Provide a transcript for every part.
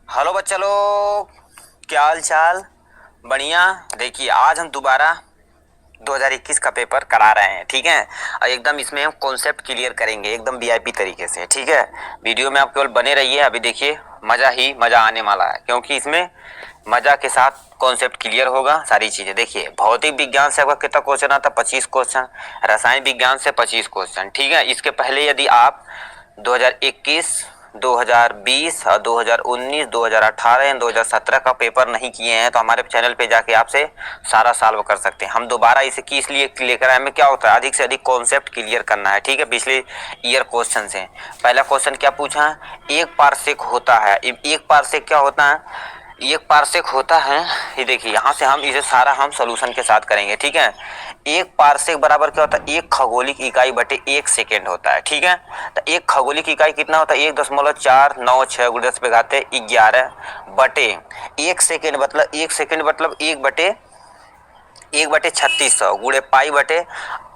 Hello बच्चा लोग, क्या हाल चाल। बढ़िया। देखिए आज हम दोबारा 2021 का पेपर करा रहे हैं, ठीक है। और एकदम इसमें हम कॉन्सेप्ट क्लियर करेंगे एकदम वीआईपी तरीके से, ठीक है। वीडियो में आप केवल बने रहिए। अभी देखिए मज़ा ही मज़ा आने वाला है, क्योंकि इसमें मज़ा के साथ कॉन्सेप्ट क्लियर होगा सारी चीज़ें। देखिए भौतिक विज्ञान से आपका कितना क्वेश्चन आता है? 25 क्वेश्चन। रसायन विज्ञान से 25 क्वेश्चन, ठीक है। इसके पहले यदि आप 2021, 2020 और 2019, 2018 एंड 2017 का पेपर नहीं किए हैं तो हमारे चैनल पे जाके आपसे सारा सॉल्व कर सकते हैं। हम दोबारा इसे की इसलिए लेकर आए, हमें क्या होता है अधिक से अधिक कॉन्सेप्ट क्लियर करना है, ठीक है। पिछले ईयर क्वेश्चन से पहला क्वेश्चन क्या पूछा है? एक पारसेक होता है। एक पारसेक क्या होता है? एक पारसेक होता है, ये देखिए यहाँ से हम इसे सारा हम सॉल्यूशन के साथ करेंगे, ठीक है। एक पारसेक बराबर क्या होता है? एक खगोलिक इकाई बटे 1 सेकेंड होता है, ठीक है। तो एक खगोलिक इकाई कितना होता है? 1.496 × 10⁻11 बटे 1 सेकेंड, मतलब 1 सेकेंड मतलब 1/3600 गुणे पाई बटे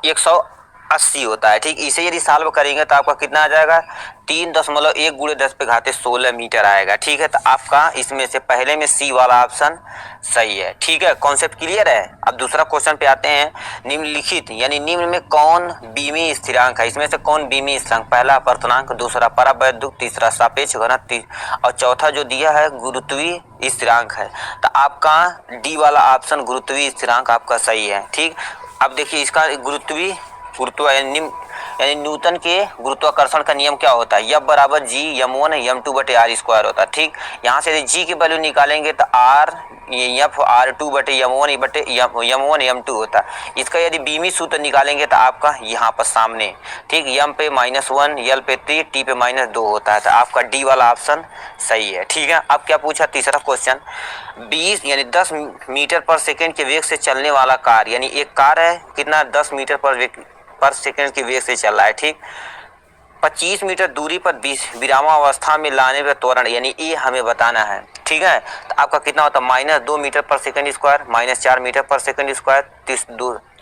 180 होता है, ठीक। इसे यदि सॉल्व करेंगे तो आपका कितना आ जाएगा? 3.1 × 10⁻16 मीटर आएगा, ठीक है। तो आपका इसमें से पहले में सी वाला ऑप्शन सही है, ठीक है। कॉन्सेप्ट क्लियर है। अब दूसरा क्वेश्चन पे आते हैं। निम्नलिखित यानी निम्न में कौन बीमीय स्थिरांक है? इसमें से कौन बीमीय स्थिरांक? पहला अपर्तनांक, दूसरा परावैद्युत, तीसरा सापेक्ष घनत्व और चौथा जो दिया है गुरुत्वीय स्थिरांक है। तो आपका डी वाला ऑप्शन गुरुत्वीय स्थिरांक आपका सही है, ठीक। अब देखिए इसका गुरुत्व यानी न्यूटन के गुरुत्वाकर्षण का नियम क्या होता है? F बराबर G m1 m2 बटे r स्क्वायर होता है, ठीक। यहाँ से यदि G की वैल्यू निकालेंगे तो R F r2 बटे m1 बटे m1 m2 होता है। इसका यदि बीमी सूत्र निकालेंगे तो आपका यहाँ पर सामने, ठीक, m पे -1, l पे 3, t पे -2 होता है। तो आपका डी वाला ऑप्शन सही है, ठीक है। अब क्या पूछा? तीसरा क्वेश्चन 20 यानी 10 मीटर पर सेकेंड के वेग से चलने वाला कार, यानी एक कार है कितना 10 मीटर पर सेकेंड के वेग से चल रहा है, ठीक। 25 मीटर दूरी पर विरामावस्था में लाने पर त्वरण यानी ए हमें बताना है, ठीक है। तो आपका कितना होता है? -2 मीटर पर सेकेंड स्क्वायर, -4 मीटर पर सेकेंड स्क्वायर।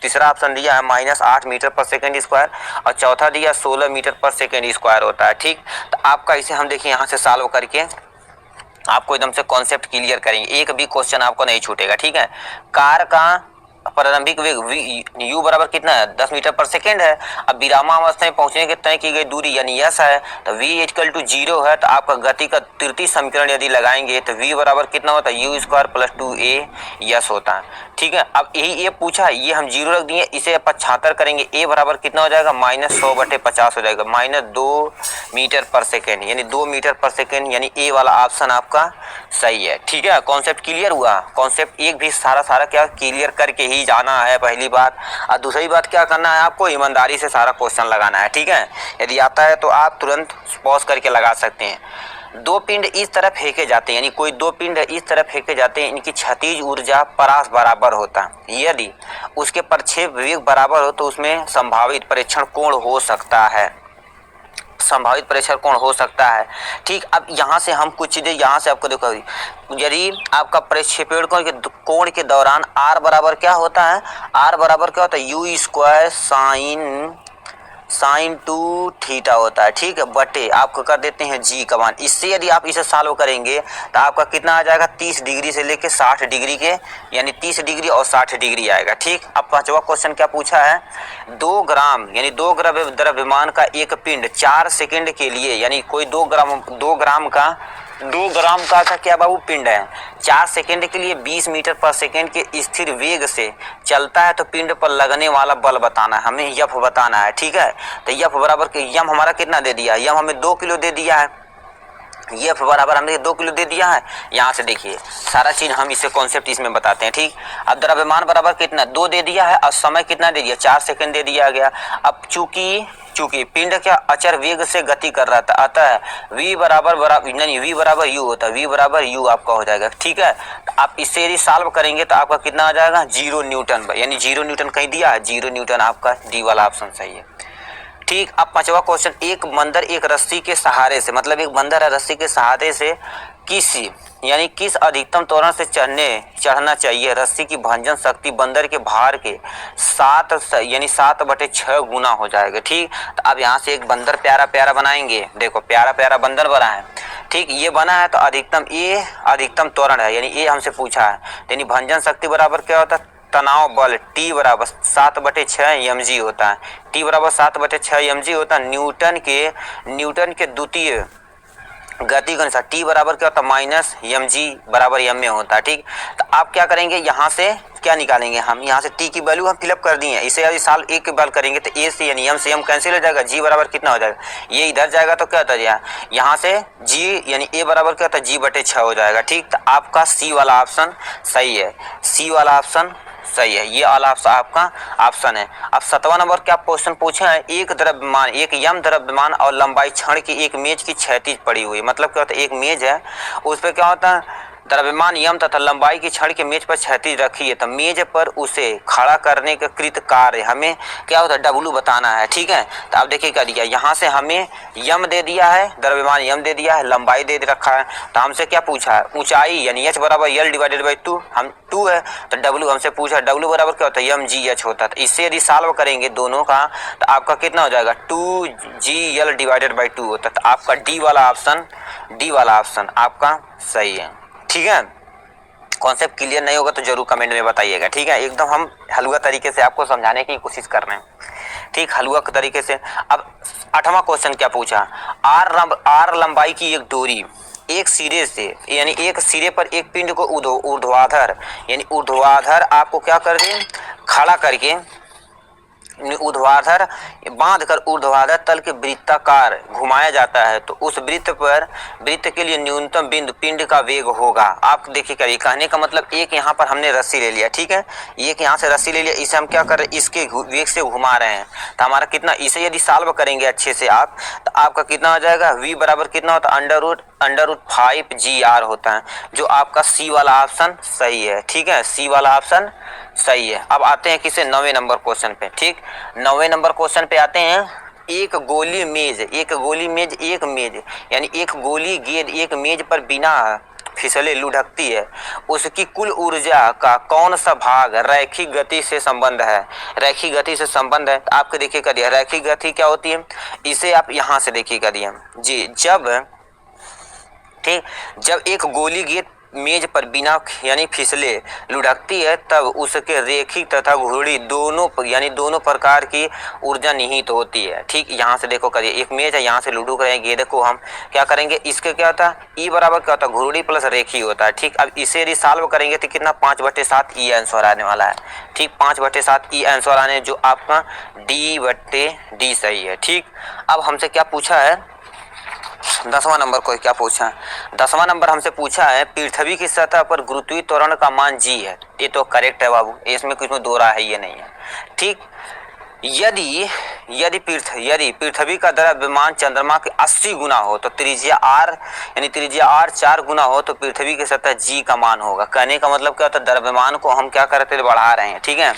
तीसरा ऑप्शन दिया है -8 मीटर पर सेकेंड स्क्वायर और चौथा दिया 16 मीटर पर सेकेंड स्क्वायर होता है, ठीक। तो आपका इसे हम देखिए यहाँ से सॉल्व करके आपको एकदम से कॉन्सेप्ट क्लियर करेंगे, एक भी क्वेश्चन आपको नहीं छूटेगा, ठीक है। कार का प्रारंभिक वेग u बराबर कितना है? 10 मीटर पर सेकेंड है। अब विरामावस्था में पहुंचने के तय की गई दूरी यानी s है, तो v = 0 है। तो आपका गति का तृतीय समीकरण यदि लगाएंगे तो v बराबर कितना होता है? u² + 2a s होता है, ठीक है। अब यही ये पूछा, ये हम 0 रख दिए, इसे 75 करेंगे, a बराबर कितना हो जाएगा? -100/50 हो जाएगा, -2 मीटर पर सेकेंड यानी 2 मीटर पर सेकेंड, यानी ए वाला ऑप्शन आपका सही है, ठीक है। कॉन्सेप्ट क्लियर हुआ। कॉन्सेप्ट एक भी सारा क्या क्लियर करके ही जाना है, पहली बात। और दूसरी बात क्या करना है आपको? ईमानदारी से सारा क्वेश्चन लगाना है, ठीक है। यदि आता है तो आप तुरंत पॉज करके लगा सकते हैं। दो पिंड इस तरफ फेंके जाते हैं, यानी कोई दो पिंड इस तरफ फेंके जाते हैं, इनकी क्षैतिज ऊर्जा परास बराबर होता है। यदि उसके प्रक्षेप वेग बराबर हो तो उसमें संभावित परीक्षण कोण हो सकता है, संभावित परीक्षण कोण हो सकता है, ठीक। अब यहाँ से हम कुछ चीज़ें यहाँ से आपको देखो, यदि आपका प्रक्षेपण कोण के दौरान r बराबर क्या होता है? r बराबर क्या होता है? u² sin 2 थीटा होता है, ठीक है, बटे आपको कर देते हैं g का मान। इससे यदि आप इसे सॉल्व करेंगे तो आपका कितना आ जाएगा? 30 डिग्री से लेके 60 डिग्री के, यानी 30 डिग्री और 60 डिग्री आएगा, ठीक। अब पांचवा क्वेश्चन क्या पूछा है? 2 ग्राम यानी 2 द्रव्यमान का एक पिंड 4 सेकंड के लिए, यानी कोई 2 ग्राम का क्या बाबू पिंड है, 4 सेकंड के लिए 20 मीटर पर सेकंड के स्थिर वेग से चलता है तो पिंड पर लगने वाला बल बताना है, हमें यफ बताना है, ठीक है। तो यफ बराबर यम हमारा कितना दे दिया? यम हमें 2 किलो दे दिया है, एफ बराबर हमने 2 किलो दे दिया है। यहाँ से देखिए सारा चीज हम इसे कॉन्सेप्ट इसमें बताते हैं, ठीक। अब द्रव्यमान बराबर कितना? 2 दे दिया है और समय कितना दे दिया? 4 सेकंड दे दिया गया। अब चूंकि पिंड क्या अचर वेग से गति कर रहा था, अतः v बराबर u होता है, v बराबर u आपका हो जाएगा, ठीक है। तो आप इससे यदि सॉल्व करेंगे तो आपका कितना आ जाएगा? 0 न्यूटन, यानी 0 न्यूटन कहीं दिया है, 0 न्यूटन आपका डी वाला ऑप्शन सही है। ठीक। अब पांचवा क्वेश्चन, एक बंदर एक रस्सी के सहारे से, मतलब एक बंदर है रस्सी के सहारे से किस अधिकतम त्वरण से चढ़ना चाहिए। रस्सी की भंजन शक्ति बंदर के भार के 7/6 गुना हो जाएगा। ठीक। तो अब यहाँ से एक बंदर प्यारा प्यारा बनाएंगे। देखो प्यारा प्यारा बंदर बना है। ठीक, ये बना है तो अधिकतम त्वरण है, यानी ये हमसे पूछा है। यानी भंजन शक्ति बराबर क्या होता है, तनाव बल T बराबर 7/6 mg होता है। T बराबर 7/6 mg होता है। न्यूटन के द्वितीय गति के अनुसार T बराबर क्या होता है, माइनस mg बराबर m में होता है। ठीक, तो आप क्या करेंगे, यहाँ से क्या निकालेंगे, हम यहाँ से T की वैल्यू हम फिलअप कर दिए। इसे यदि साल एक के बार करेंगे तो A से यानी m से m कैंसिल हो जाएगा। G बराबर कितना हो जाएगा, ये इधर जाएगा तो क्या होता है, यहाँ से G यानी A बराबर क्या होता है, G/6 हो जाएगा। ठीक, तो आपका C वाला ऑप्शन सही है। C वाला ऑप्शन सही है, ये वाला आपका ऑप्शन है। अब 7वां नंबर क्या क्वेश्चन पूछा है, एक यम द्रव्यमान और लंबाई छड़ की एक मेज की क्षैतिज पड़ी हुई। मतलब क्या होता है, एक मेज है उस पर क्या होता है, द्रव्यमान यम तथा लंबाई की छड़ के मेज पर क्षैतिज रखी है। तो मेज पर उसे खड़ा करने का कृत कार्य हमें क्या होता है, W बताना है। ठीक है, तो आप देखिए क्या दिया, यहाँ से हमें यम दे दिया है, द्रव्यमान यम दे दिया है, लंबाई दे रखा है। तो हमसे क्या पूछा है, ऊंचाई यानी H बराबर L/2, हम 2 है तो W हमसे पूछा, W बराबर क्या होता है, mgh होता है। तो इससे यदि सॉल्व करेंगे दोनों का तो आपका कितना हो जाएगा, 2gL/2 होता है। तो आपका D वाला ऑप्शन आपका सही है। ठीक है, कॉन्सेप्ट क्लियर नहीं होगा तो जरूर कमेंट में बताइएगा। ठीक है, एकदम हम हलवा तरीके से आपको समझाने की कोशिश कर रहे हैं। ठीक, हलवा तरीके से। अब 8वां क्वेश्चन क्या पूछा, आर लंबाई की एक डोरी एक सिरे से यानी एक सिरे पर एक पिंड को ऊर्ध्वाधर आपको क्या कर दे, खड़ा करके बांधकर ऊर्ध्वाधर तल के वृत्ताकार घुमाया जाता है। तो उस वृत्त के लिए न्यूनतम बिंदु पिंड का वेग होगा। आप देखिए करिए, कहने का मतलब एक यहाँ पर हमने रस्सी ले लिया। ठीक है, एक यहाँ से रस्सी ले लिया, इसे हम क्या कर रहे हैं, इसके वेग से घुमा रहे हैं। तो हमारा कितना, इसे यदि सॉल्व करेंगे अच्छे से आप, तो आपका कितना हो जाएगा, v बराबर कितना होता है, √5gr होता है, जो आपका C वाला ऑप्शन सही है। ठीक है, C वाला ऑप्शन सही है। अब आते हैं किसे, 9वें नंबर क्वेश्चन पे। ठीक, 9वें नंबर क्वेश्चन पे आते हैं। एक गोली मेज यानी एक गोली गेंद एक मेज पर बिना फिसले लुढ़कती है, उसकी कुल ऊर्जा का कौन सा भाग रैखिक गति से संबंध है। रैखिक गति से संबंध है, आपके देखिए करिए, रैखिक गति क्या होती है, इसे आप यहाँ से देखिए करिए जी। जब एक गोली गेंद मेज पर बिना यानी फिसले लुढ़कती है, तब उसके रेखिक तथा घूर्णी दोनों प्रकार की ऊर्जा निहित होती है। ठीक, यहाँ से देखो करिए, एक मेज है, यहाँ से लुढ़क रहे हैं गेंद को, हम क्या करेंगे, इसके क्या होता है, E बराबर क्या होता है, घूर्णी प्लस रेखी होता है। ठीक, अब इसे यदि सॉल्व करेंगे तो कितना, 5/7 E आंसर आने वाला है। ठीक, 5/7 E आंसर आने, जो आपका D/D सही है। ठीक, अब हमसे क्या पूछा है, 10वां नंबर को क्या पूछा है, 10वां नंबर हमसे पूछा है, पृथ्वी की सतह पर गुरुत्वीय त्वरण का मान G है। ये तो करेक्ट है बाबू, इसमें कुछ में दो राय है, ये नहीं है। ठीक, यदि पृथ्वी का द्रव्यमान चंद्रमा के 80 गुना हो तो त्रिज्या r 4 गुना हो तो पृथ्वी की सतह G का मान होगा। कहने का मतलब क्या होता है, द्रव्यमान को हम क्या करते हैं, बढ़ा रहे हैं। ठीक है,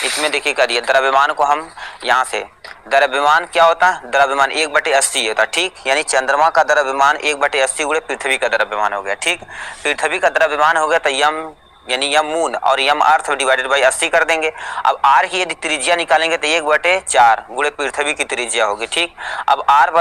इसमें देखिए करिए, द्रव्यमान को हम यहाँ से, द्रव्यमान क्या होता है, द्रव्यमान 1/80 होता है। ठीक, यानी चंद्रमा का द्रव्यमान 1/80 गुणे पृथ्वी का द्रव्यमान हो गया। ठीक, पृथ्वी का द्रव्यमान हो गया तो यम यानी यम मून और यम अर्थ डिवाइडेड बाई 80 कर देंगे। अब आर की यदि त्रिज्या निकालेंगे तो 1/4 गुणे पृथ्वी की त्रिज्या होगी। ठीक, अब आर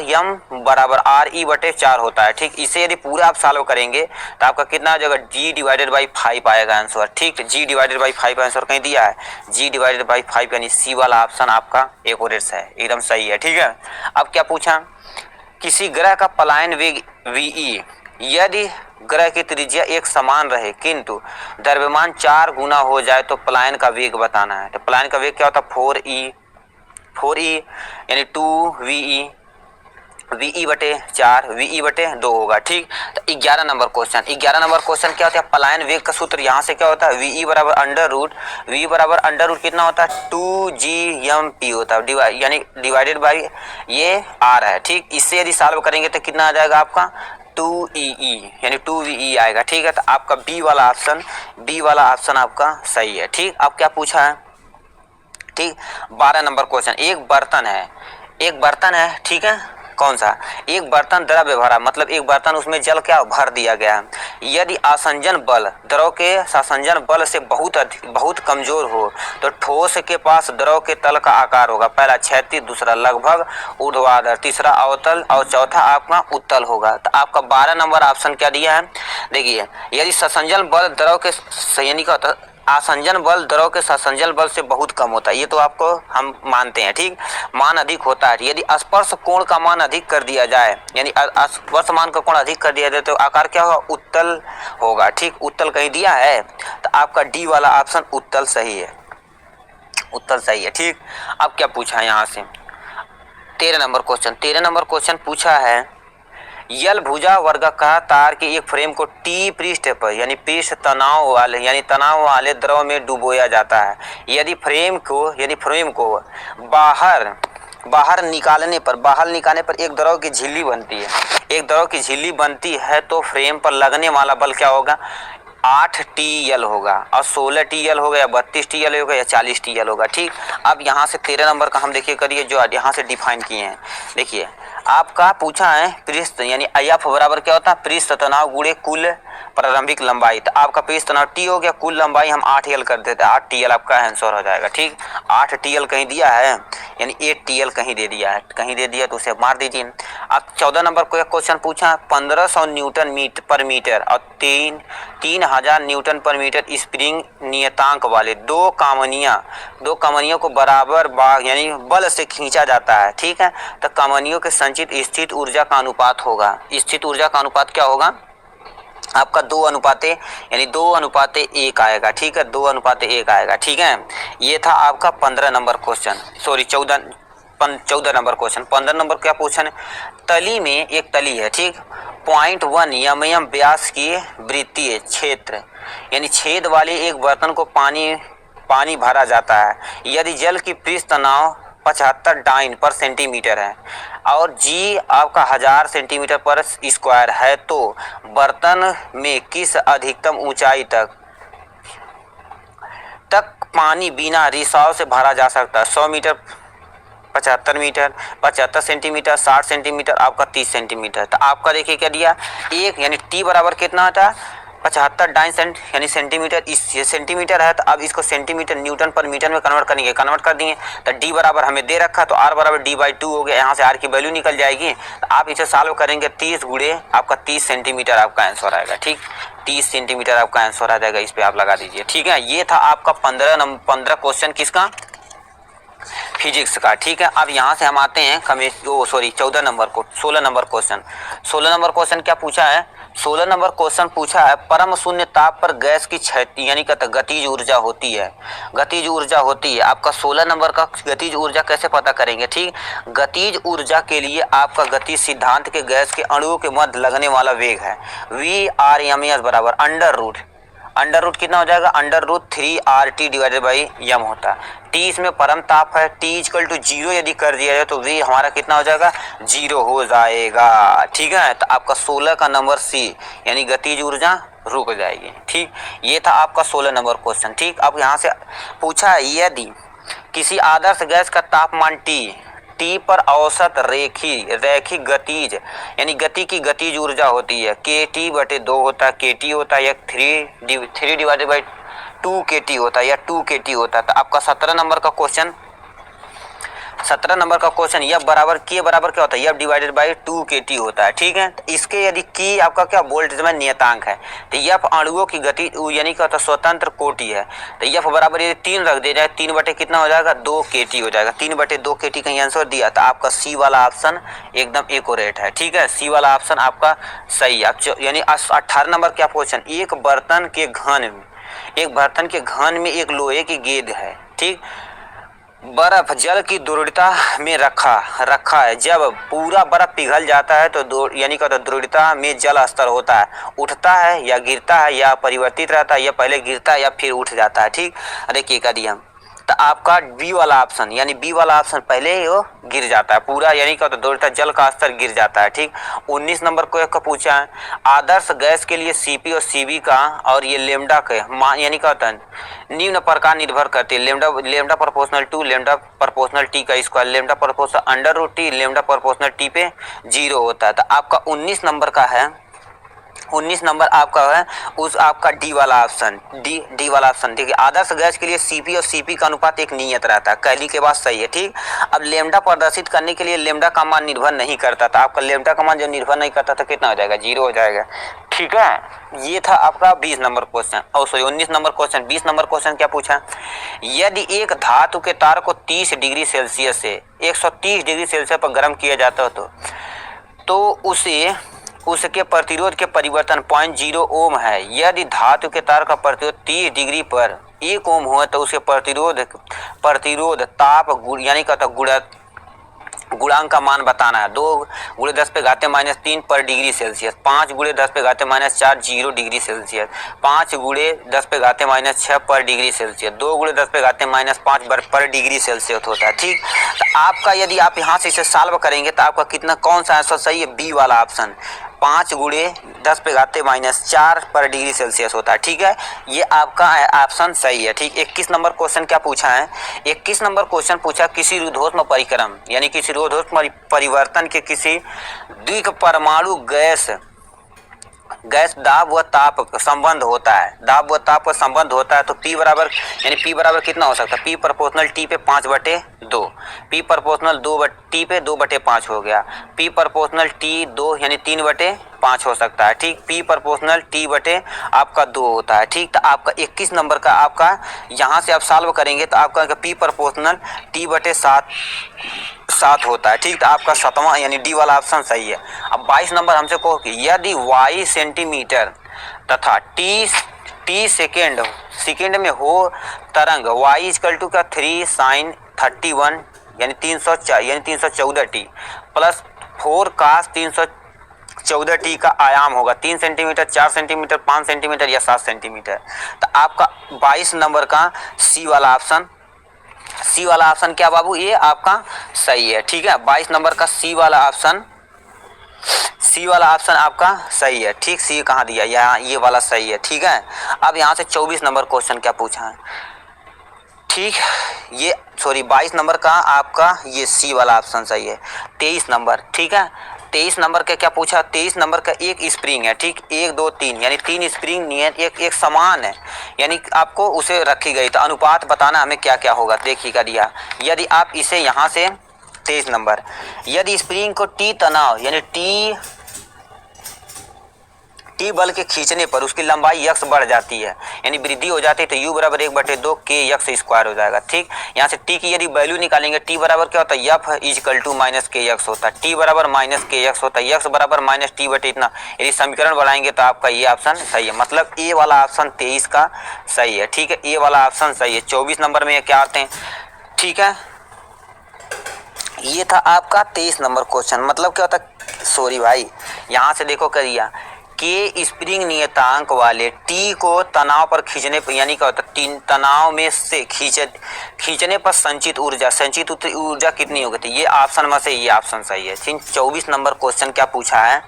यम बराबर RE/4 होता है। ठीक, इसे यदि पूरा आप सॉल्व करेंगे तो आपका कितना आ जाएगा, G/5 आएगा आंसर। ठीक, G/5 आंसर कहीं दिया है, G/5 यानी C वाला ऑप्शन आपका एक्यूरेट है, एकदम सही है। ठीक है, अब क्या पूछा, किसी ग्रह का पलायन वेग VE यदि ग्रह की त्रिज्या एक समान रहे किंतु द्रव्यमान 4 गुना हो जाए तो पलायन का वेग बताना है। तो पलायन का वेग क्या होता है, 4E यानी 2VE, VE/4 VE/2 होगा। ठीक, तो 11 नंबर क्वेश्चन क्या होता है, पलायन वेग का सूत्र यहाँ से क्या होता है, VE बराबर अंडर रूट कितना होता है, 2gmp होता है, यानी डिवाइडेड बाई ये r है। ठीक, इससे यदि सॉल्व करेंगे तो कितना आ जाएगा आपका, 2EE यानी 2VE आएगा। ठीक है, तो आपका B वाला ऑप्शन आपका सही है। ठीक, अब क्या पूछा है, ठीक। 12 नंबर क्वेश्चन, एक बर्तन है, ठीक है, कौन सा, एक बर्तन द्रव्य भरा, मतलब एक बर्तन उसमें जल क्या भर दिया गया है। यदि आसंजन बल द्रव के सासंजन बल से बहुत कमजोर हो तो ठोस के पास द्रव के तल का आकार होगा, पहला क्षैतिज, दूसरा लगभग ऊर्ध्वाधर, तीसरा अवतल और चौथा आपका उत्तल होगा। तो आपका 12 नंबर ऑप्शन क्या दिया है, देखिए, यदि सासंजन बल द्रव के यानी क्या होता है, आसंजन बल द्रव के सासंजन बल से बहुत कम होता है, ये तो आपको हम मानते हैं, ठीक। मान अधिक होता है, यदि स्पर्श कोण का मान अधिक कर दिया जाए, यानी स्पर्श मान का कोण अधिक कर दिया जाए तो आकार क्या होगा, उत्तल होगा, ठीक। उत्तल कहीं दिया है तो आपका डी वाला ऑप्शन उत्तल सही है, उत्तल सही है, ठीक। अब क्या पूछा है यहाँ से, 13 नंबर क्वेश्चन पूछा है, यल भुजा वर्गाकार तार के एक फ्रेम को टी पृष्ठ पर यानी पृष्ठ तनाव वाले द्रव में डुबोया जाता है। यदि फ्रेम को बाहर निकालने पर एक द्रव की झिल्ली बनती है तो फ्रेम पर लगने वाला बल क्या होगा, 8 TL होगा और 16 TL होगा या 32 TL होगा या 40 TL होगा, ठीक। अब यहाँ से 13 नंबर का हम देखिए करिए, जो यहाँ से डिफाइन किए हैं, देखिए आपका पूछा है पृष्ठ यानी F बराबर क्या होता है, पृष्ठ तनाव गुणे कुल प्रारंभिक लंबाई। तो आपका पृष्ठ तनाव T हो गया, कुल लंबाई हम 8L कर देते हैं, 8 TL आपका आंसर हो जाएगा, ठीक। 8 TL कहीं दिया है यानी 8 TL कहीं दे दिया तो उसे मार दीजिए। अब 14 नंबर को एक क्वेश्चन पूछा है, 1500 न्यूटन पर मीटर और 3000 न्यूटन पर मीटर स्प्रिंग नियतांक वाले दो कमानियों को बराबर यानी बल से खींचा जाता है, ठीक है। तो कमानियों के संचित स्थित ऊर्जा का अनुपात होगा, स्थित ऊर्जा का अनुपात क्या होगा आपका 2:1 आएगा, ठीक है, 2:1 आएगा, ठीक है। ये था आपका 15 number question, sorry 14 number question. 15 number क्या पूछा है, तली में एक तली है, ठीक, 0.1 mm व्यास की वृत्तीय क्षेत्र यानी छेद वाले एक बर्तन को पानी भरा जाता है। यदि जल की पृष्ठ तनाव 75 डाइन पर सेंटीमीटर है और जी आपका 1000 सेंटीमीटर पर स्क्वायर है तो बर्तन में किस अधिकतम ऊंचाई तक पानी बिना रिसाव से भरा जा सकता है, 100 मीटर, 75 सेंटीमीटर, 60 सेंटीमीटर, आपका 30 सेंटीमीटर। तो आपका देखिए क्या दिया, एक यानी टी बराबर कितना होता है 75 डाइन यानी सेंटीमीटर, ये सेंटीमीटर है तो अब इसको सेंटीमीटर न्यूटन पर मीटर में कन्वर्ट कर दिए तो डी बराबर हमें दे रखा तो आर बराबर d/2 हो गया, यहाँ से आर की वैल्यू निकल जाएगी। तो आप इसे सॉल्व करेंगे 30 गुणे आपका 30 सेंटीमीटर आपका आंसर आएगा, ठीक, 30 सेंटीमीटर आपका आंसर आ जाएगा, इस पर आप लगा दीजिए, ठीक है। ये था आपका 15 क्वेश्चन किसका, फिजिक्स का, ठीक है। अब यहाँ से हम आते हैं 14 नंबर को, 16 नंबर क्वेश्चन क्या पूछा है, 16 नंबर क्वेश्चन पूछा है, परम शून्य ताप पर गैस की क्षैतिज यानी गतिज ऊर्जा होती है, आपका 16 नंबर का गतिज ऊर्जा कैसे पता करेंगे, ठीक। गतिज ऊर्जा के लिए आपका गति सिद्धांत के गैस के अणुओं के मध्य लगने वाला वेग है VRMS बराबर अंडर रूट कितना हो जाएगा, √3RT डिवाइडेड बाई m होता है। T इसमें परम ताप है, T इक्वल टू 0 यदि कर दिया जाए तो V हमारा कितना हो जाएगा, 0 हो जाएगा, ठीक है। तो आपका 16 का नंबर C यानी गतिज ऊर्जा रुक जाएगी, ठीक। ये था आपका 16 नंबर क्वेश्चन, ठीक। अब यहाँ से पूछा है, यदि किसी आदर्श गैस का तापमान T पर औसत रैखिक गतिज यानी गति की गतिज ऊर्जा होती है KT/2 होता है, KT होता है या 3/2 KT होता है या 2 KT होता है। तो आपका 17 नंबर का क्वेश्चन F बराबर क्या होता है, F डिवाइडेड बाई 2 KT होता है, ठीक है। तो इसके यदि की आपका क्या वोल्टेज में नियतांक है तो F अणुओं की गति यानी क्या होता है स्वतंत्र कोटि है। तो F बराबर यदि 3 रख दे जाए 3 बटे कितना हो जाएगा 2 KT हो जाएगा, 3/2 KT का आंसर दिया। तो आपका C वाला ऑप्शन एकदम एक्यूरेट है, ठीक है, C वाला ऑप्शन आपका सही है। यानी 18 नंबर क्या क्वेश्चन, एक बर्तन के घन में एक लोहे की गेंद है, ठीक, बर्फ जल की दृढ़ता में रखा है। जब पूरा बर्फ पिघल जाता है तो यानी क्या दृढ़ता में जल स्तर होता है, उठता है या गिरता है या परिवर्तित रहता है, या पहले गिरता है या फिर उठ जाता है, ठीक। देखिए क्या दिया, तो आपका बी वाला ऑप्शन यानी बी वाला ऑप्शन पहले ही वो गिर जाता है पूरा, यानी क्या होता है दो जल का स्तर गिर जाता है। ठीक, 19 नंबर को एक पूछा है, आदर्श गैस के लिए सीपी और सीबी का और ये लेमडा के यानी क्या होता है निम्न प्रकार निर्भर करती है, lambda proportional to lambda proportional T का square, lambda proportional under root T, lambda proportional T पे 0 होता है। तो आपका 19 नंबर का है, 19 नंबर आपका है उस आपका डी वाला ऑप्शन, डी वाला ऑप्शन। ठीक है, आदर्श गैस के लिए सीपी और सीपी का अनुपात एक नियत रहता है, कहली के बाद सही है। ठीक, अब लेमडा प्रदर्शित करने के लिए लेमडा का मान निर्भर नहीं करता था, आपका लेमडा का मान जब निर्भर नहीं करता था कितना हो जाएगा 0 हो जाएगा। ठीक है, ये था आपका 20 नंबर क्वेश्चन। और sorry 19 number question. 20 number question क्या पूछा, यदि एक धातु के तार को 30 डिग्री सेल्सियस से 130 डिग्री सेल्सियस पर गर्म किया जाता हो तो उसके प्रतिरोध के परिवर्तन 0.0 ओम है। यदि धातु के तार का प्रतिरोध 30 डिग्री पर 1 ओम हो तो उसके प्रतिरोध ताप यानी कहता गुणांक का मान बताना है। 2 × 10 पे घाते -3 पर डिग्री सेल्सियस, 5 × 10 पे घाते -4 0 डिग्री सेल्सियस, 5 × 10 पे घाते -6 पर डिग्री सेल्सियस, 2 × 10 पे घाते -5 पर डिग्री सेल्सियस होता है। ठीक, तो आपका यदि आप यहाँ से इसे सॉल्व करेंगे तो आपका कितना कौन सा आंसर सही है, बी वाला ऑप्शन 5 × 10 पे घाते -4 पर डिग्री सेल्सियस होता है। ठीक है, ये आपका ऑप्शन सही है। ठीक, 21 नंबर क्वेश्चन क्या पूछा है, 21 नंबर क्वेश्चन पूछा किसी रुद्धोष्म परिक्रम यानी किसी रुद्धोष्म परिवर्तन के किसी द्विक परमाणु गैस दाब व ताप का संबंध होता है, दाब व ताप का संबंध होता है तो P बराबर यानी P बराबर कितना हो सकता है, P प्रोपोर्शनल T पे 5/2, P प्रोपोर्शनल T पे 2/5 हो गया, P प्रोपोर्शनल T 2 यानी 3/5 हो सकता है। ठीक, P प्रोपोर्शनल T बटे आपका 2 होता है। ठीक, तो आपका 21 नंबर का आपका यहाँ से आप सॉल्व करेंगे तो आपका P प्रोपोर्शनल T/7 होता है। ठीक, तो आपका 7वां यानी डी वाला ऑप्शन सही है। अब 22 नंबर हमसे कहो कि यदि y सेंटीमीटर तथा t सेकेंड में हो तरंग y इक्वल टू का 3 sin 31 यानी 314 t प्लस 4 cos 314 t का आयाम होगा 3 सेंटीमीटर, 4 सेंटीमीटर, 5 सेंटीमीटर या 7 सेंटीमीटर। तो आपका 22 नंबर का सी वाला ऑप्शन क्या बाबू, ये आपका सही है। ठीक है, 22 नंबर का सी वाला ऑप्शन आपका सही है। ठीक, सी कहाँ दिया, यहाँ ये वाला सही है। ठीक है, अब यहाँ से 24 नंबर क्वेश्चन क्या पूछा है। ठीक, ये 22 नंबर का आपका ये सी वाला ऑप्शन सही है। 23 नंबर, ठीक है, 23 नंबर का क्या पूछा, 23 नंबर का एक स्प्रिंग है। ठीक, 1 2 3 यानी 3 स्प्रिंग नियत एक समान है, यानी आपको उसे रखी गई तो अनुपात बताना हमें क्या क्या होगा। देखिएगा दिया, यदि आप इसे यहाँ से 23 नंबर, यदि स्प्रिंग को टी तनाव यानी टी बल के खींचने पर उसकी लंबाई यक्स बढ़ जाती है यानी वृद्धि हो जाती है तो u बराबर 1/2 k यक्स स्क्वायर हो जाएगा। ठीक, यहाँ से t की यदि वैल्यू निकालेंगे t बराबर क्या होता है, f इक्वल टू -k यक्स होता है, t बराबर -k यक्स होता है, यक्स बराबर -t बटे इतना। यदि समीकरण बढ़ाएंगे तो आपका ये ऑप्शन सही है, मतलब ए वाला ऑप्शन 23 का सही है। ठीक है, ए वाला ऑप्शन सही है। 24 नंबर में क्या आते हैं, ठीक है, ये था आपका 23 नंबर क्वेश्चन। मतलब क्या होता है, सॉरी भाई, यहाँ से देखो करिया के स्प्रिंग नियतांक वाले टी को तनाव पर खींचने पर यानी क्या होता है, तनाव में से खींचने पर संचित ऊर्जा कितनी होगी, ये ऑप्शन में से ये ऑप्शन सही है। 24 नंबर क्वेश्चन क्या पूछा है,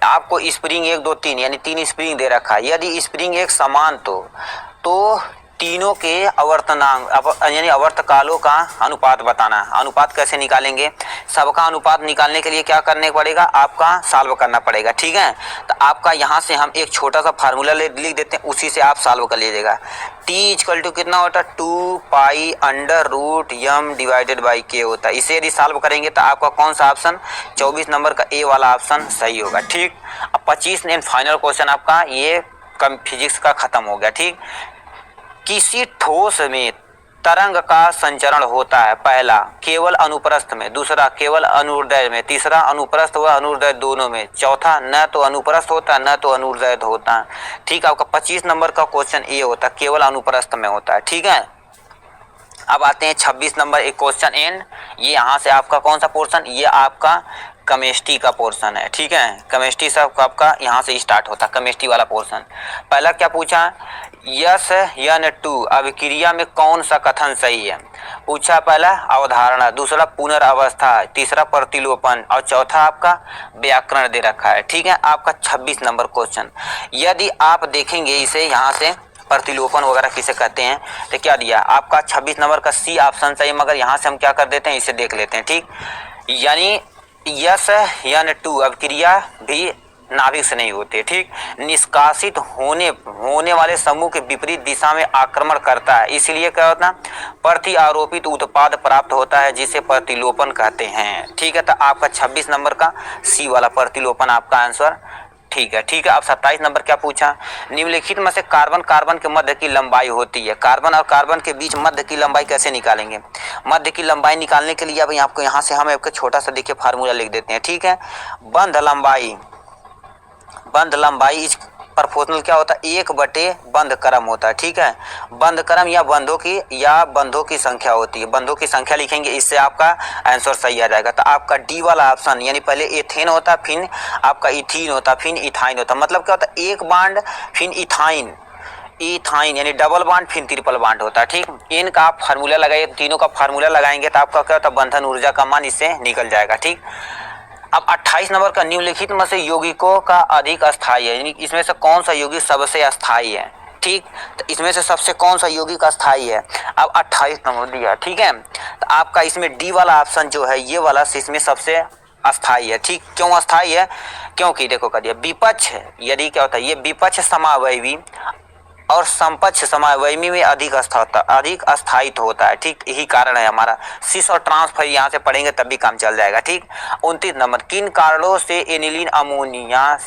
आपको स्प्रिंग 1 2 3 यानी 3 स्प्रिंग दे रखा है, यदि स्प्रिंग एक समान तो तीनों के आवर्तनांक यानी आवर्तकालों का अनुपात बताना है। अनुपात कैसे निकालेंगे, सबका अनुपात निकालने के लिए क्या करने पड़ेगा, आपका सॉल्व करना पड़ेगा। ठीक है, तो आपका यहाँ से हम एक छोटा सा फार्मूला लिख देते हैं, उसी से आप सॉल्व कर लीजिएगा। t इक्वल टू कितना होता है, 2 पाई √m डिवाइडेड बाई k होता है। इसे यदि सॉल्व करेंगे तो आपका कौन सा ऑप्शन, 24 नंबर का ए वाला ऑप्शन सही होगा। ठीक, अब 25 एंड फाइनल क्वेश्चन आपका ये फिजिक्स का खत्म हो गया। ठीक, किसी ठोस में तरंग का संचरण होता है, पहला केवल अनुप्रस्थ में, दूसरा केवल अनुदैर्ध्य में, तीसरा अनुप्रस्थ व अनुदैर्ध्य दोनों में, चौथा न तो अनुप्रस्थ होता है न तो अनुदैर्ध्य होता है। ठीक, आपका 25 नंबर का क्वेश्चन ये होता है, केवल अनुप्रस्थ में होता है। ठीक है, अब आते हैं 26 नंबर एक क्वेश्चन एंड, ये यहाँ से आपका कौन सा पोर्शन, ये आपका केमिस्ट्री का पोर्शन है, ठीक है। केमिस्ट्री सब आपका यहाँ से स्टार्ट होता है, केमिस्ट्री वाला पोर्शन। पहला क्या पूछा, यस N2 अभिक्रिया में कौन सा कथन सही है। पूछा पहला अवधारणा, दूसरा पुनर्अवस्था, तीसरा प्रतिलोपन और चौथा आपका व्याकरण दे रखा है, ठीक है। आपका 26 नंबर क्वेश्चन। यदि आप देखेंगे इसे यहाँ से प्रतिलोपन वगैरह किसे कहते हैं, तो क्या दिया आपका 26 नंबर का सी ऑप्शन सही, मगर यहाँ से हम क्या कर देते हैं, इसे देख लेते हैं, ठीक। यानी यस N2 अभिक्रिया भी नाभिक से नहीं होते, ठीक। निष्कासित होने वाले समूह के विपरीत दिशा में आक्रमण करता है, इसलिए क्या होता है, प्रति आरोपित उत्पाद प्राप्त होता है, जिसे प्रतिलोपन कहते हैं, ठीक है। तो आपका 26 नंबर का सी वाला प्रतिलोपन आपका आंसर ठीक है, ठीक है। अब 27 नंबर क्या पूछा, निम्नलिखित में से कार्बन कार्बन के मध्य की लंबाई होती है, कार्बन और कार्बन के बीच मध्य की लंबाई कैसे निकालेंगे। मध्य की लंबाई निकालने के लिए अब आपको यहाँ से हम एक छोटा सा देखिए फार्मूला लिख देते हैं, ठीक है। बंध लंबाई इस प्रोपोर्शनल क्या होता है, 1/बटे बंध क्रम होता है, ठीक है। बंध क्रम या बंधों की संख्या होती है, बंधों की संख्या लिखेंगे, इससे आपका आंसर सही आ जाएगा। तो आपका डी वाला ऑप्शन, यानी पहले एथेन होता, फिर आपका इथीन होता, फिर इथाइन होता, मतलब क्या होता है, एक बांड फिर इथाइन यानी डबल बांड फिर ट्रिपल बांड होता है, ठीक। इनका आप फार्मूला लगाइए, तीनों का फार्मूला लगाएंगे तो आपका क्या होता है, बंधन ऊर्जा का मान इससे निकल जाएगा, ठीक। अब 28 नंबर का निम्नलिखित में से यौगिकों का अधिक अस्थायी है, यानी इसमें से कौन सा यौगिक सबसे अस्थायी है, ठीक। तो इसमें से सबसे कौन सा यौगिक अस्थायी है, अब 28 नंबर दिया, ठीक है। तो आपका इसमें डी वाला ऑप्शन जो है, ये वाला इसमें सबसे अस्थायी है, ठीक। क्यों अस्थायी है, क्योंकि देखो कर दिया विपक्ष, यदि क्या होता है, ये विपक्ष समावयवी और समपक्ष समावयवी में अधिक अस्थायित्व होता है, ठीक। यही कारण है हमारा सिस और ट्रांसफर यहाँ से पढ़ेंगे तब भी काम चल जाएगा, ठीक। 29 नंबर, किन कारणों से एनिलीन अमोनिया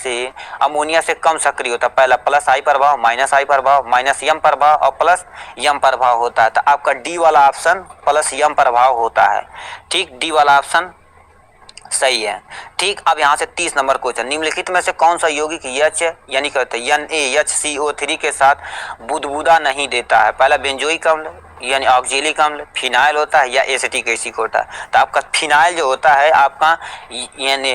से कम सक्रिय होता है। पहला प्लस आई प्रभाव, माइनस आई प्रभाव, माइनस यम प्रभाव और प्लस यम प्रभाव होता है। तो आपका डी वाला ऑप्शन प्लस यम प्रभाव होता है, ठीक। डी वाला ऑप्शन सही है, ठीक। अब यहाँ से 30 नंबर क्वेश्चन, निम्नलिखित में से कौन सा यौगिक H यानी कहते हैं NaHCO3 के साथ बुदबुदा नहीं देता है। पहला बेंजोइक अम्ल यानी ऑक्जेलिक अम्ल, फिनाइल होता है या एसिटिक एसिड होता है। तो आपका फिनाइल जो होता है आपका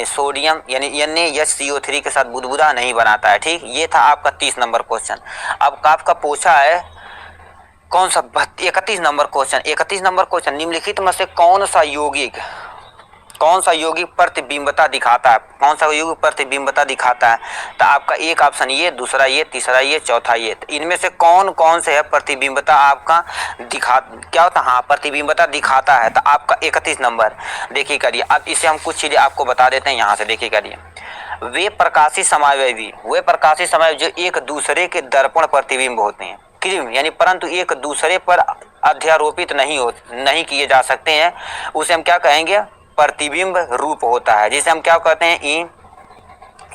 सोडियम यानी NaHCO3 के साथ बुदबुदा नहीं बनाता है, ठीक। ये था आपका 30 नंबर क्वेश्चन। अब आपका पूछा है कौन सा 31 नंबर क्वेश्चन, निम्नलिखित में से कौन सा यौगिक प्रतिबिंबता दिखाता है, कौन सा यौगिक प्रतिबिंबता दिखाता है। तो आपका एक ऑप्शन ये, दूसरा ये, तीसरा ये, चौथा ये। तो इनमें से कौन से है प्रतिबिंबता आपका क्या होता है, हाँ प्रतिबिंबता दिखाता है। तो आपका 31 नंबर देखिए करिए। अब इसे हम कुछ चीजें आपको बता देते हैं, यहाँ से देखिए करिए। वे प्रकाशी समावयवी जो एक दूसरे के दर्पण प्रतिबिंब होते हैं, यानी परंतु एक दूसरे पर अध्यारोपित नहीं किए जा सकते हैं, उसे हम क्या कहेंगे, प्रतिबिंब रूप होता है, जिसे हम क्या कहते हैं,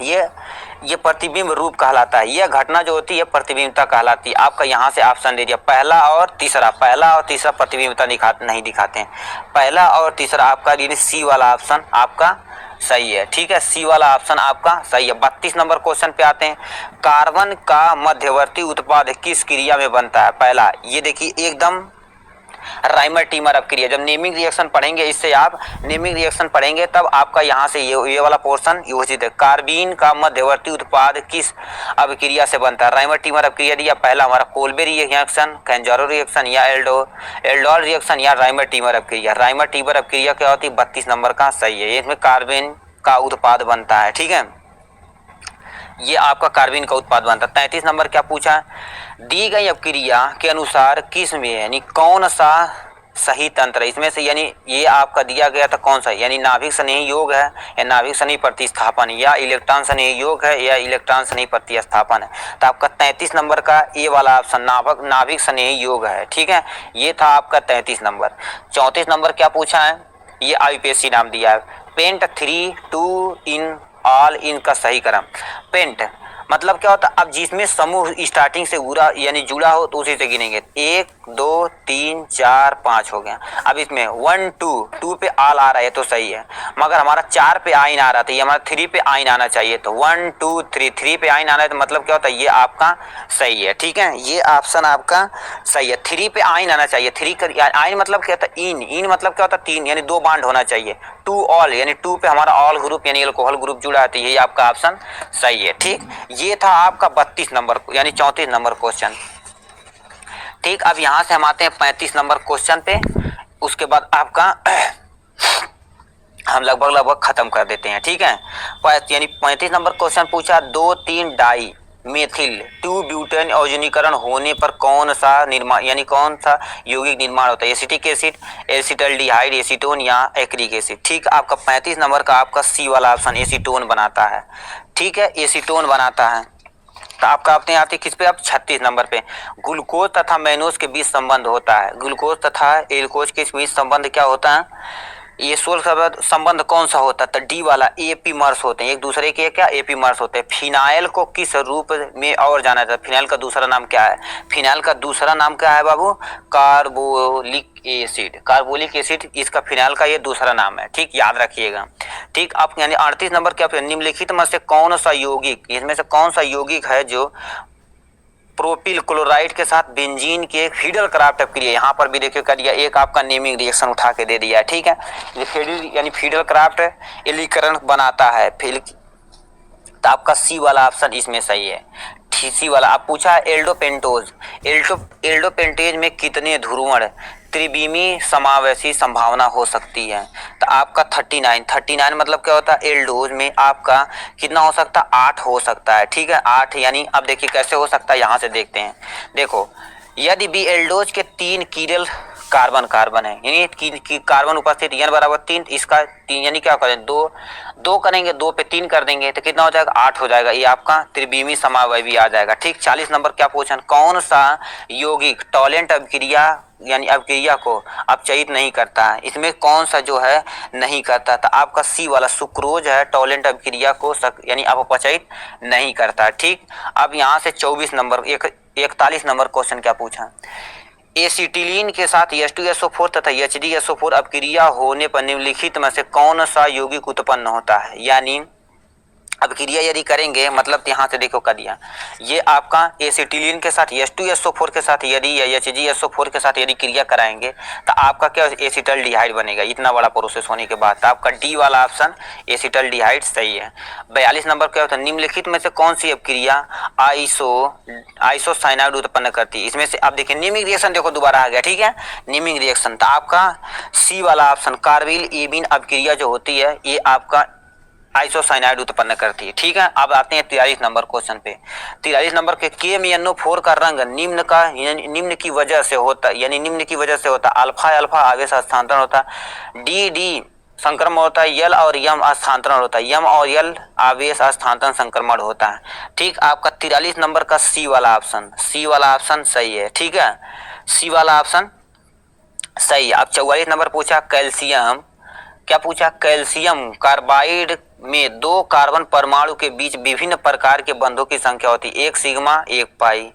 ये प्रतिबिंब रूप कहलाता है। यह घटना जो होती है प्रतिबिंबता कहलाती है। आपका यहाँ से ऑप्शन दे दिया पहला और तीसरा प्रतिबिंबता नहीं दिखाते हैं। पहला और तीसरा आपका यानी सी वाला ऑप्शन आपका सही है, ठीक है। सी वाला ऑप्शन आपका सही है। 32 नंबर क्वेश्चन पे आते हैं, कार्बन का मध्यवर्ती उत्पाद किस क्रिया में बनता है। पहला ये देखिए एकदम राइमर टीमर अपक्रिया, जब नेमिंग रिएक्शन पढ़ेंगे, इससे आप नेमिंग रिएक्शन पढ़ेंगे तब आपका यहाँ से ये वाला पोर्शन योजित है। कार्बीन का मध्यवर्ती उत्पाद किस अपक्रिया से बनता है। राइमर टीमर अपक्रिया दिया, पहला हमारा कोल्बे रिएक्शन, कैंजारो रिएक्शन या एल्डोल रिएक्शन या राइमर टीमर अपक्रिया। राइमर टीमर अपक्रिया क्या होती है, 32 नंबर का सही है, इसमें कार्बन का उत्पाद बनता है, ठीक है। ये आपका कार्बन का उत्पाद बनता है। 33 नंबर क्या पूछा, दी गई अपक्रिया के अनुसार किस में यानी कौन सा सही तंत्र है। इसमें से यानी ये आपका दिया गया था कौन सा, यानी नाभिक स्नेही योग है या नाभिक स्नेही प्रतिस्थापन, या इलेक्ट्रॉन स्नेही योग है या इलेक्ट्रॉन स्नेही प्रतिस्थापन है। तो आपका 33 नंबर का ए वाला ऑप्शन नाभिक स्नेही योग है, ठीक है। ये था आपका 33 नंबर। 34 नंबर क्या पूछा है, ये आईपीएससी नाम दिया है, पेंट 3 2 इन ऑल इनका सही क्रम। पेंट मतलब क्या होता है, अब जिसमें समूह स्टार्टिंग से पूरा यानी जुड़ा हो तो उसी से गिनेंगे। 1 2 3 4 5 हो गया। अब इसमें 1 2 पे आल आ रहा है तो सही है, मगर हमारा 4 पे आइन आ रहा था, ये हमारा 3 पे आइन आना चाहिए। तो 1 2 3 पे आइन आना है तो मतलब क्या होता है, ये आपका सही है। ठीक है, ये ऑप्शन आपका सही है। 3 पे आइन आना चाहिए। 3 का आइन मतलब क्या होता है, इन मतलब क्या होता है, 3 यानी 2 बाड होना चाहिए। 2 ऑल यानी 2 पे हमारा ऑल ग्रुप यानी अल्कोहल ग्रुप जुड़ा है, तो ये आपका ऑप्शन सही है। ठीक, ये था आपका 32 नंबर यानी 34 नंबर क्वेश्चन। ठीक, अब यहां से हम आते हैं 35 नंबर क्वेश्चन पे। उसके बाद आपका हम लगभग खत्म कर देते हैं। ठीक है, यानी 35 नंबर क्वेश्चन पूछा, 2,3 डाई मेथिल 2 ब्यूटेन औजनीकरण होने पर कौन सा निर्माण यानी कौन सा यौगिक निर्माण होता है, एसिटिक एसिड, एसिटल्डिहाइड, एसीटोन या एक्रिक एसिड। ठीक, आपका 35 नंबर का आपका सी वाला ऑप्शन एसीटोन बनाता है। ठीक है, एसीटोन बनाता है। तो आपका अपने आते किस पे, आप 36 नंबर पे, ग्लूकोज तथा मैनोज के बीच संबंध होता है। ग्लूकोज तथा एल्कोज के बीच संबंध क्या होता है, ये सोल संबंध कौन सा होता है, तो डी वाला, एपीमर्स होते हैं एक दूसरे के, क्या एपीमर्स होते हैं। फिनाइल को किस रूप में और जाना जाता है, फिनाइल का दूसरा नाम क्या है, फिनाइल का दूसरा नाम क्या है बाबू, कार्बोलिक एसिड। कार्बोलिक एसिड इसका फिनाइल का ये दूसरा नाम है। ठीक, याद रखिएगा। ठीक, आप यानी 38 नंबर क्या, निम्नलिखित में से कौन सा यौगिक, इसमें से कौन सा यौगिक है जो प्रोपिल क्लोराइड के साथ बेंजीन की एक फीडल क्राफ्ट अभिक्रिया, यहाँ पर भी देखिए कर दिया, एक आपका नेमिंग रिएक्शन उठा के दे दिया है। ठीक है, ये फीडल यानी फीडल क्राफ्ट एलीकरण बनाता है। फिर तो आपका सी वाला ऑप्शन इसमें सही है। सी वाला। आप पूछा एल्डोपेंटोज, एल्डोपेंटेज में कितने ध्रुवण त्रिविमी समावेशी संभावना हो सकती है, तो आपका 39 मतलब क्या होता है, एल्डोज में आपका कितना हो सकता है, 8 हो सकता है। ठीक है, 8 यानी अब देखिए कैसे हो सकता है, यहाँ से देखते हैं। देखो, यदि बी एल्डोज के 3 कीरल कार्बन है यानी कि कार्बन उपस्थित n बराबर 3, इसका 3 यानी क्या करें, 2 करेंगे, 2 पे 3 कर देंगे तो कितना हो जाएगा, 8 हो जाएगा। ये आपका त्रिविमी समावयवी आ जाएगा। ठीक, 40 नंबर क्या पूछा, कौन सा यौगिक टॉलेंट अभिक्रिया यानी अभिक्रिया को अपचयित नहीं करता है, इसमें कौन सा जो है नहीं करता, तो आपका सी वाला सुक्रोज है, टॉलेंट अभिक्रिया को यानी अपचयित नहीं करता है। ठीक, अब यहाँ से 24 नंबर 41 नंबर क्वेश्चन क्या पूछा, एसिटिलीन के साथ H2SO4 तथा HDSO4 अपक्रिया होने पर निम्नलिखित में से कौन सा यौगिक उत्पन्न होता है, यानी अभिक्रिया यदि करेंगे मतलब यहाँ से देखो कर दिया, ये आपका एसिटिलीन के साथ H2SO4 के साथ यदि या HGSO4 के साथ यदि क्रिया कराएंगे तो आपका क्या एसिटल्डिहाइड बनेगा। इतना बड़ा प्रोसेस होने के बाद तो आपका डी वाला ऑप्शन एसिटल्डिहाइड सही है। 42 नंबर क्या होता है, निम्नलिखित में से कौन सी अपक्रिया आइसोसाइनाइड उत्पन्न करती है, इसमें से आप देखिए नेमिंग रिएक्शन देखो दोबारा आ गया। ठीक है, नेमिंग रिएक्शन, तो आपका सी वाला ऑप्शन कार्बिल एमीन अपक्रिया जो होती है ये आपका आइसोसाइनाइड उत्पन्न करती है। ठीक है, अब आते हैं 43 नंबर क्वेश्चन पे। 43 नंबर के KMnO4 का रंग निम्न की वजह से होता यानी निम्न की वजह से होता, अल्फा अल्फा आवेश हस्तांतरण होता, डी संक्रमण होता है, यल और यम हस्तांतरण होता है, यम और यल आवेश हस्तांतरण संक्रमण होता है। ठीक, आपका 43 नंबर का सी वाला ऑप्शन सही है। ठीक है, सी वाला ऑप्शन सही है। अब 44 नंबर पूछा कैल्शियम, क्या पूछा, कैल्शियम कार्बाइड में 2 कार्बन परमाणु के बीच विभिन्न प्रकार के बंधों की संख्या होती है, 1 सिग्मा 1 पाई।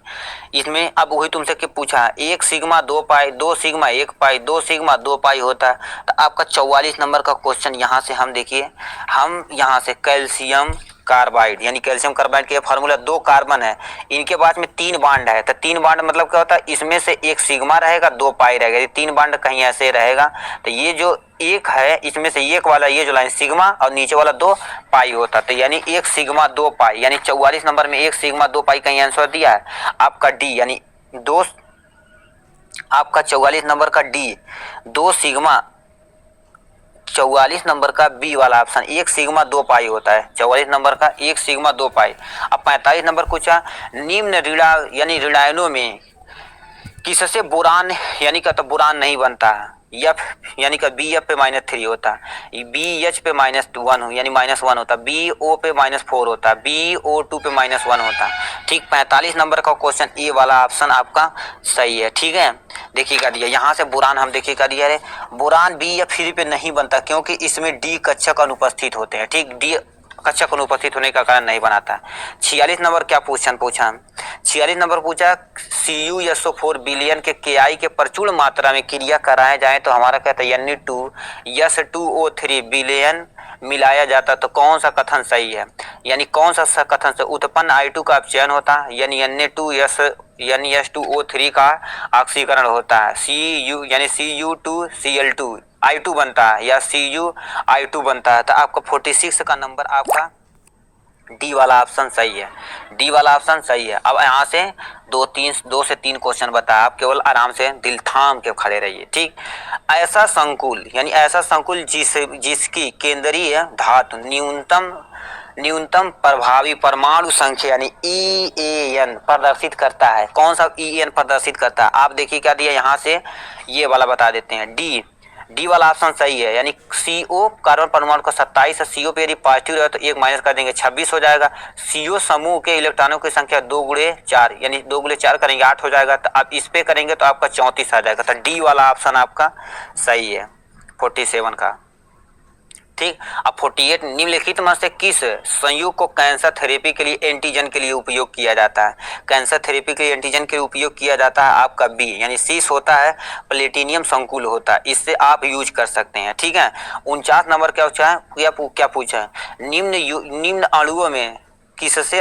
इसमें अब वही तुमसे क्या पूछा, 1 सिग्मा 2 पाई, 2 सिग्मा 1 पाई, 2 सिग्मा 2 पाई होता है। तो आपका 44 नंबर का क्वेश्चन यहाँ से हम देखिए, हम यहाँ से कैल्शियम कार्बाइड यानी कैल्शियम कार्बाइड के फार्मूला 2 कार्बन है, इनके बाद में 3 बांड है, तो 3 बांड मतलब क्या होता है, इसमें से 1 सिग्मा रहेगा 2 पाई रहेगा, ये 3 बांड कहीं ऐसे रहेगा, तो ये जो 1 है इसमें से 1 वाला ये जो लाइन सिग्मा और नीचे वाला 2 पाई होता, तो यानी 1 सिग्मा 2 पाई यानी 44 नंबर में 1 सिग्मा 2 पाई कहीं आंसर दिया है आपका डी, यानी 2 आपका 44 नंबर का डी 2 सिग्मा, 44 नंबर का बी वाला ऑप्शन 1 सिग्मा 2 पाई होता है, 44 नंबर का 1 सिग्मा 2 पाई। अब 45 नंबर पूछा, निम्न यानी ऋणायनों में किससे बोरान यानी का तो बोरान नहीं बनता है, एफ यानी का बी एफ पे -3 होता है, बी एच पे -1 यानी -1 होता है, बी ओ पे -4 होता है, बी ओ 2 पे -1 होता है। ठीक, 45 नंबर का क्वेश्चन ए वाला ऑप्शन आपका सही है। ठीक है, देखिएगा दिया यहाँ से बोरान हम देखिएगा दिया है, बोरान बी या 3 पे नहीं बनता क्योंकि इसमें डी कक्षक अनुपस्थित होते हैं। ठीक, डी कक्षक अनुपस्थित होने का कारण नहीं बनाता। 46 नंबर क्या क्वेश्चन पूछा, 46 नंबर पूछा CuSO4 विलयन के KI के प्रचुर मात्रा में क्रिया कराए जाए तो हमारा कहता है Na2S2O3 विलयन मिलाया जाता तो कौन सा कथन सही है, यानी कौन सा कथन से उत्पन्न I2 का अपचयन होता है, यानी NS2O3 का ऑक्सीकरण होता है, Cu यानी Cu2Cl2 I2 बनता है या Cu I2 बनता है। तो आपका 46 का नंबर आपका डी वाला ऑप्शन सही है, डी वाला ऑप्शन सही है। अब यहाँ से 2 से 3 क्वेश्चन बताया, आप केवल आराम से दिल थाम के खड़े रहिए, ठीक। ऐसा संकुल यानी ऐसा संकुल जिसकी केंद्रीय धातु न्यूनतम प्रभावी परमाणु संख्या यानी EAN प्रदर्शित करता है, कौन सा EAN प्रदर्शित करता है। आप देखिए क्या दिया यहाँ से, ये वाला बता देते हैं, डी वाला ऑप्शन सही है, यानी CO कार्बन परमाणु का 27 है, CO पे यदि पॉजिटिव रहे तो 1 माइनस कर देंगे 26 हो जाएगा। CO समूह के इलेक्ट्रॉनों की संख्या 2 गुणे 4 यानी 2 गुणे 4 करेंगे 8 हो जाएगा। तो आप इस पे करेंगे तो आपका 34 आ जाएगा। तो डी वाला ऑप्शन आपका सही है 47 का, ठीक। अब 48 निम्नलिखित में से किस संयुग को कैंसर थेरेपी के लिए एंटीजन के लिए उपयोग किया जाता है। कैंसर थेरेपी के लिए एंटीजन के लिए उपयोग किया जाता है आपका बी यानी सीस होता है, प्लेटिनियम संकुल होता है, इससे आप यूज कर सकते हैं, ठीक है। 49 नंबर क्या पूछा है, निम्न अणुओं में किससे